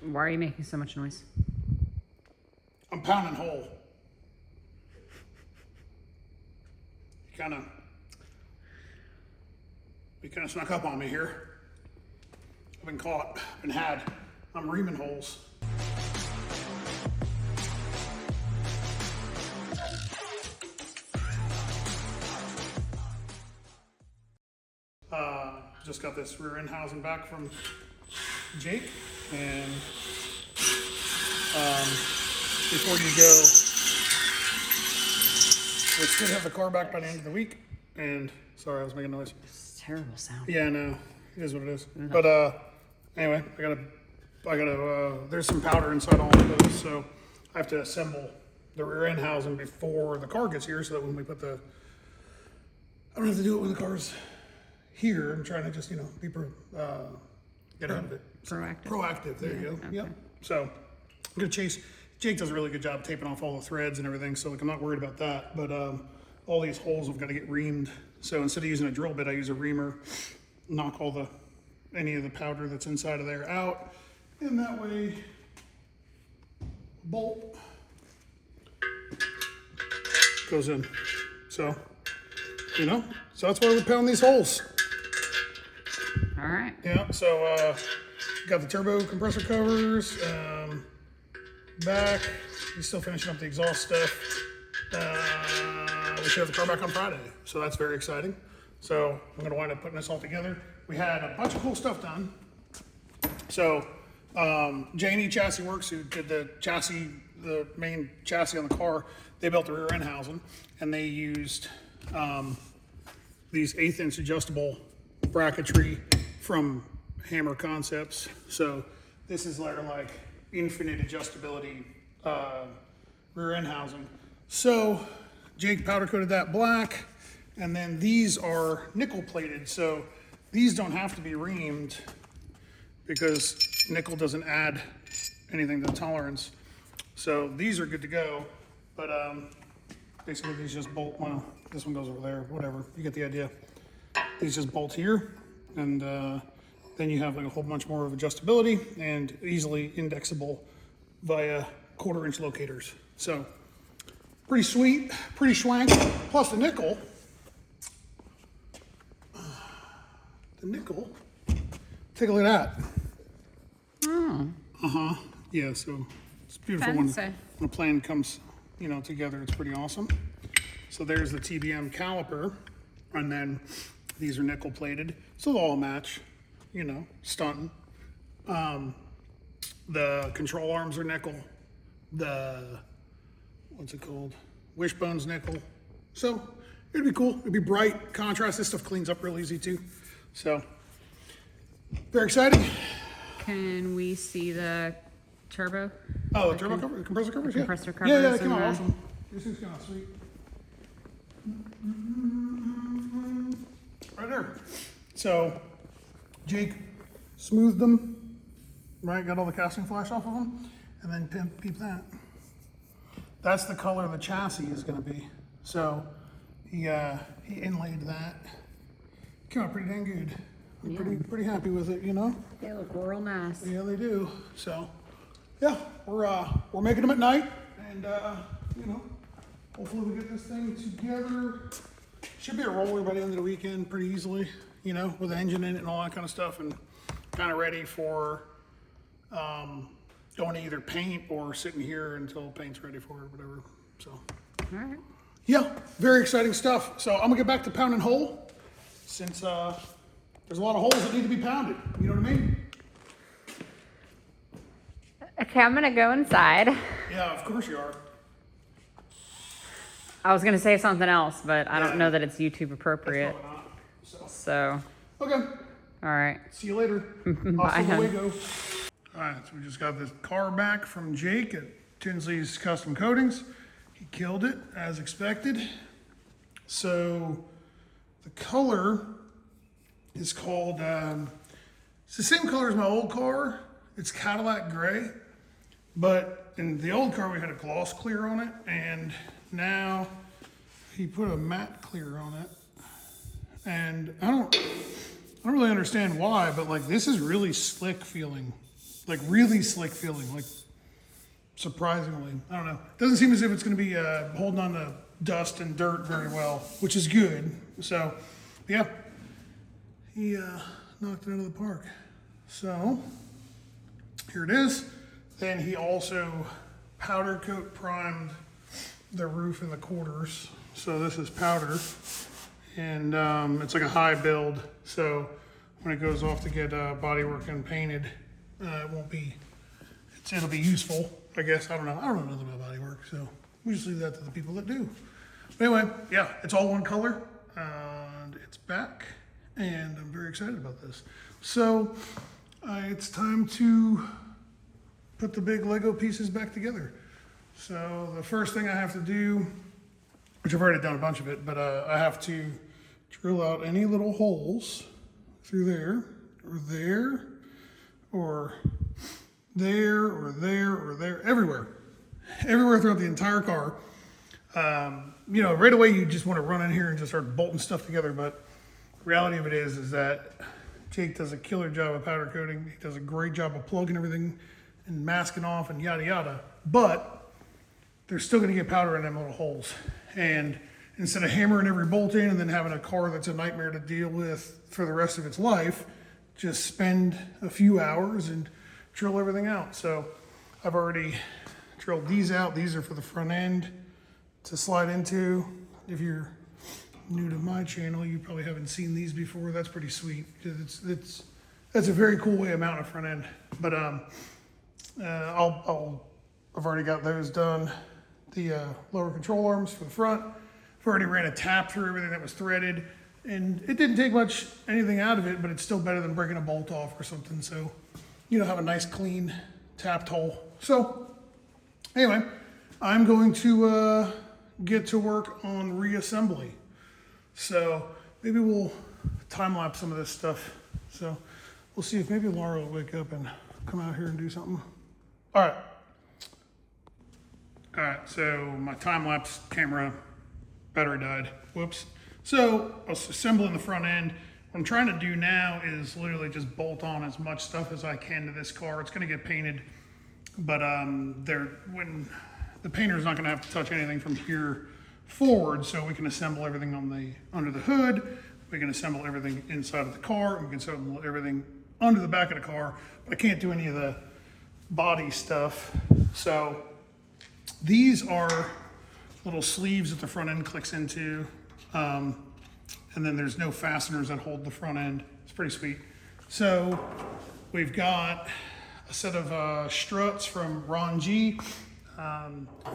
Why are you making so much noise? I'm pounding hole. You kind of snuck up on me here. I've been caught, been had. I'm reaming holes. Just got this rear end housing back from Jake, and before you go, we should have the car back by the end of the week. And sorry, I was making noise. It's a terrible sound. Yeah, no, it is what it is. But anyway, I gotta. There's some powder inside all of those, so I have to assemble the rear end housing before the car gets here, so that when we put I don't have to do it when the car's here. I'm trying to just, be get out of it. Proactive. Proactive. There you go. Okay. Yep. So I'm gonna chase. Jake does a really good job taping off all the threads and everything, so I'm not worried about that. But all these holes have got to get reamed. So instead of using a drill bit, I use a reamer. Knock any of the powder that's inside of there out, and that way, bolt goes in. So so that's why we pound these holes. All right. Yeah, so got the turbo compressor covers, back. He's still finishing up the exhaust stuff. We should have the car back on Friday, so that's very exciting. So I'm gonna wind up putting this all together. We had a bunch of cool stuff done. So J&E Chassis Works, who did the main chassis on the car, they built the rear end housing, and they used these 1/8 inch adjustable bracketry from Hammer Concepts. So this is like infinite adjustability rear end housing. So Jake powder coated that black, and then these are nickel plated. So these don't have to be reamed because nickel doesn't add anything to the tolerance. So these are good to go, but basically these just bolt. Well, this one goes over there, whatever, you get the idea. These just bolt here, and then you have like a whole bunch more of adjustability and easily indexable via 1/4 inch locators. So pretty sweet, pretty schwank. Plus the nickel, take a look at that. Oh. Yeah, so it's beautiful Fancy. when a plan comes, together. It's pretty awesome. So there's the TBM caliper, and then these are nickel plated, so they'll all match, stunting. The control arms are nickel. What's it called? Wishbone's nickel. So it'd be cool. It'd be bright contrast. This stuff cleans up real easy too. So very exciting. Can we see the turbo? Oh, the turbo cover, the compressor covers, yeah. Compressor Yeah, covers they come out and awesome. This thing's kind of sweet. Right there. So Jake smoothed them, right? Got all the casting flash off of them, and then peep that. That's the color the chassis is going to be. So he inlaid that. Came out pretty dang good. I'm pretty happy with it, They look real nice. Yeah, they do. So, yeah, we're making them at night, and hopefully we get this thing together. Should be a roller by the end of the weekend, pretty easily. With the engine in it and all that kind of stuff, and kind of ready for going to either paint or sitting here until paint's ready for it, whatever. So, All right. yeah, very exciting stuff. So I'm gonna get back to pounding hole, since there's a lot of holes that need to be pounded. You know what I mean? Okay, I'm gonna go inside. Yeah, of course you are. I was gonna say something else, but I Yeah. don't know that it's YouTube appropriate. Probably not. So, Okay. all right. See you later. Bye, Hasta hon. luego. All right, so we just got this car back from Jake at Tinsley's Custom Coatings. He killed it as expected. So the color is called, it's the same color as my old car. It's Cadillac gray, but in the old car we had a gloss clear on it, and now he put a matte clear on it. And I don't really understand why, but like this is really slick feeling. like really slick feeling, like surprisingly. I don't know. Doesn't seem as if it's going to be holding on to dust and dirt very well, which is good. So, yeah, he knocked it out of the park. So, here it is. Then he also powder coat primed the roof and the quarters. So this is powder, and it's like a high build. So when it goes off to get bodywork and painted, it won't be, it'll be useful, I guess. I don't know nothing about bodywork, so we just leave that to the people that do. But anyway, yeah, it's all one color, and it's back, and I'm very excited about this. So it's time to put the big Lego pieces back together. So the first thing I have to do, which I've already done a bunch of it, but I have to drill out any little holes through there, or there, or there, or there, or there, everywhere. Everywhere throughout the entire car. You know, right away you just want to run in here and just start bolting stuff together, but the reality of it is that Jake does a killer job of powder coating. He does a great job of plugging everything and masking off and yada yada, but they're still gonna get powder in them little holes. And instead of hammering every bolt in and then having a car that's a nightmare to deal with for the rest of its life, just spend a few hours and drill everything out. So I've already drilled these out. These are for the front end to slide into. If you're new to my channel, you probably haven't seen these before. That's pretty sweet. That's a very cool way of mounting a front end. But I've already got those done. The lower control arms for the front. I've already ran a tap through everything that was threaded, and it didn't take anything out of it, but it's still better than breaking a bolt off or something. So, you know, have a nice clean tapped hole. So anyway, I'm going to get to work on reassembly. So maybe we'll time lapse some of this stuff. So we'll see if maybe Laura will wake up and come out here and do something. All right, so my time-lapse camera battery died. Whoops. So I was assembling the front end. What I'm trying to do now is literally just bolt on as much stuff as I can to this car. It's gonna get painted, but when the painter's not gonna have to touch anything from here forward, so we can assemble everything under the hood, we can assemble everything inside of the car, and we can assemble everything under the back of the car, but I can't do any of the body stuff. So these are little sleeves that the front end clicks into, and then there's no fasteners that hold the front end. It's pretty sweet. So we've got a set of struts from Ron G.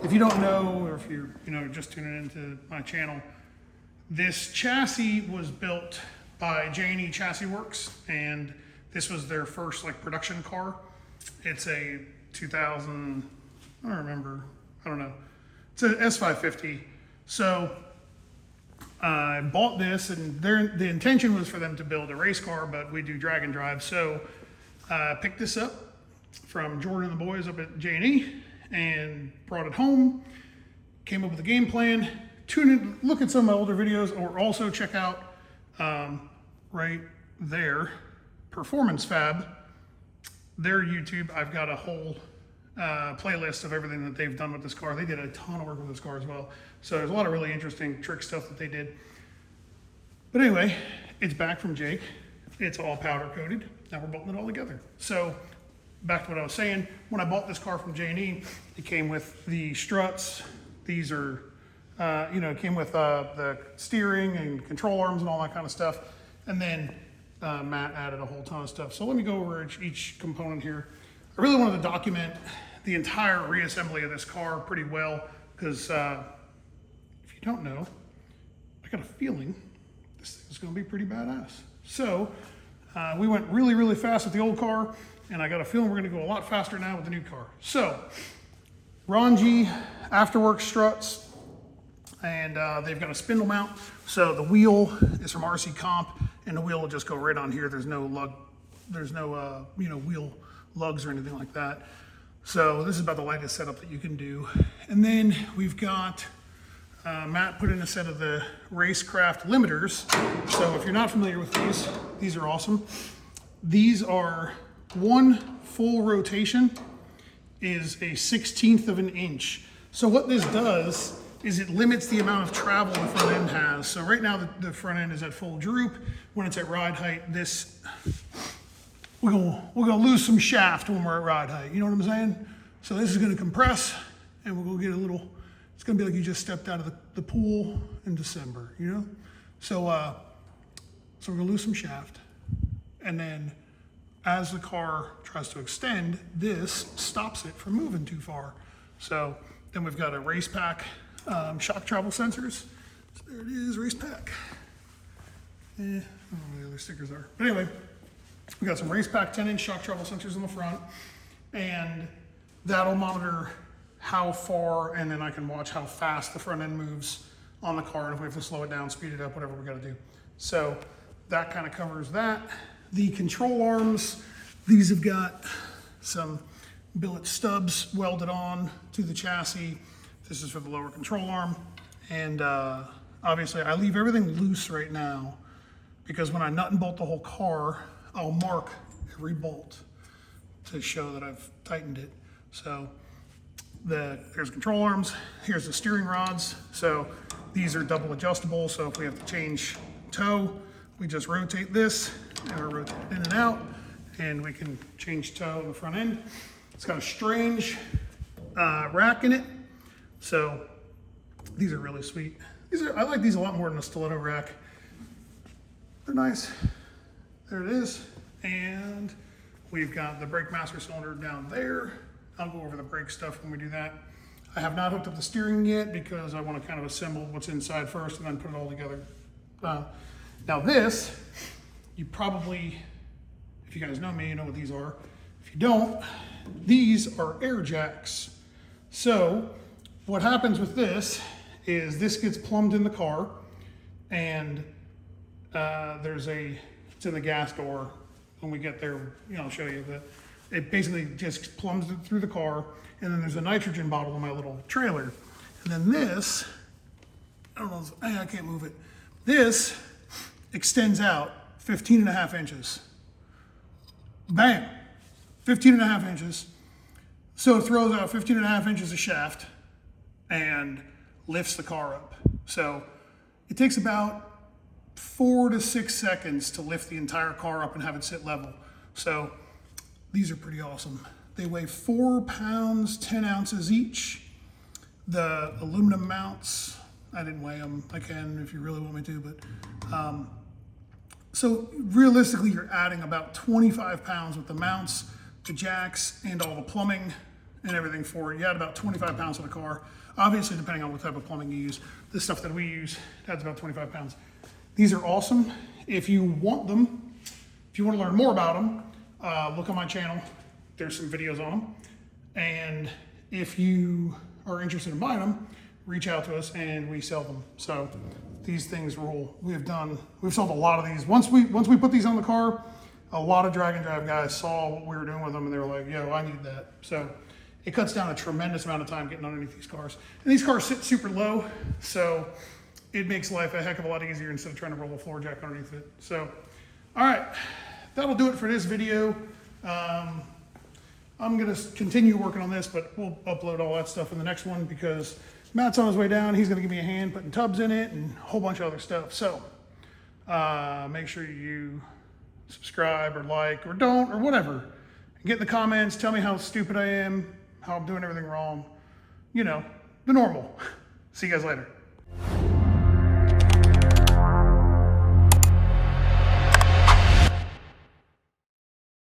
If you don't know, or if you're just tuning into my channel, this chassis was built by J&E Chassis Works, and this was their first production car. It's a 2000, I don't know. It's an S550. So I bought this, and the intention was for them to build a race car, but we do drag and drive. So I picked this up from Jordan and the boys up at J&E and brought it home, came up with a game plan, look at some of my older videos, or also check out right there, Performance Fab, their YouTube. I've got a whole playlist of everything that they've done with this car. They did a ton of work with this car as well. So there's a lot of really interesting trick stuff that they did. But anyway, it's back from Jake. It's all powder coated. Now we're bolting it all together. So back to what I was saying, when I bought this car from J&E, it came with the struts. These are, it came with the steering and control arms and all that kind of stuff. And then Matt added a whole ton of stuff. So let me go over each component here. I really wanted to document the entire reassembly of this car pretty well, because if you don't know, I got a feeling this thing is going to be pretty badass. So we went really, really fast with the old car, and I got a feeling we're going to go a lot faster now with the new car. So Ron G afterwork struts, and they've got a spindle mount. So the wheel is from RC Comp, and the wheel will just go right on here. There's no lug, wheel lugs or anything like that. So this is about the lightest setup that you can do. And then we've got Matt put in a set of the Racecraft limiters. So if you're not familiar with these are awesome. These are one full rotation is a 1/16 of an inch. So what this does is it limits the amount of travel the front end has. So right now the front end is at full droop. When it's at ride height, we're gonna lose some shaft when we're at ride height. You know what I'm saying? So this is gonna compress, and we're gonna get a little, it's gonna be like you just stepped out of the pool in December, you know? So we're gonna lose some shaft. And then as the car tries to extend, this stops it from moving too far. So then we've got a race pack shock travel sensors. So there it is, race pack. I don't know where the other stickers are. But anyway, we got some race pack 10-inch shock travel sensors on the front, and that'll monitor how far, and then I can watch how fast the front end moves on the car, and if we have to slow it down, speed it up, whatever we gotta do. So that kind of covers that. The control arms, these have got some billet stubs welded on to the chassis. This is for the lower control arm. And obviously I leave everything loose right now because when I nut and bolt the whole car, I'll mark every bolt to show that I've tightened it. So there's control arms, here's the steering rods. So these are double adjustable. So if we have to change toe, we just rotate this and we're rotating in and out, and we can change toe in the front end. It's got a strange rack in it. So these are really sweet. I like these a lot more than a stiletto rack. They're nice. There it is. And we've got the brake master cylinder down there. I'll go over the brake stuff when we do that. I have not hooked up the steering yet because I want to kind of assemble what's inside first and then put it all together. Now this, you probably, if you guys know me, you know what these are. If you don't, these are air jacks. So what happens with this is this gets plumbed in the car, and it's in the gas door. When we get there, I'll show you that it basically just plumbs it through the car, and then there's a nitrogen bottle in my little trailer. And then this, I don't know, I can't move it. This extends out 15.5 inches. Bam, 15.5 inches. So it throws out 15.5 inches of shaft and lifts the car up. So it takes about 4 to 6 seconds to lift the entire car up and have it sit level. So these are pretty awesome. They weigh 4 pounds, 10 ounces each. The aluminum mounts, I didn't weigh them. I can if you really want me to, but so realistically, you're adding about 25 pounds with the mounts, the jacks, and all the plumbing and everything for it. You add about 25 pounds to the car. Obviously, depending on what type of plumbing you use. The stuff that we use adds about 25 pounds. These are awesome. If you want them, if you want to learn more about them, look on my channel. There's some videos on them. And if you are interested in buying them, reach out to us and we sell them. So these things rule. We've sold a lot of these. Once we put these on the car, a lot of drag and drive guys saw what we were doing with them and they were like, yo, I need that. So it cuts down a tremendous amount of time getting underneath these cars. And these cars sit super low, so it makes life a heck of a lot easier instead of trying to roll a floor jack underneath it. So, all right, that'll do it for this video. I'm gonna continue working on this, but we'll upload all that stuff in the next one because Matt's on his way down. He's gonna give me a hand putting tubs in it and a whole bunch of other stuff. So make sure you subscribe or like or don't or whatever. Get in the comments, tell me how stupid I am, how I'm doing everything wrong. The normal. See you guys later.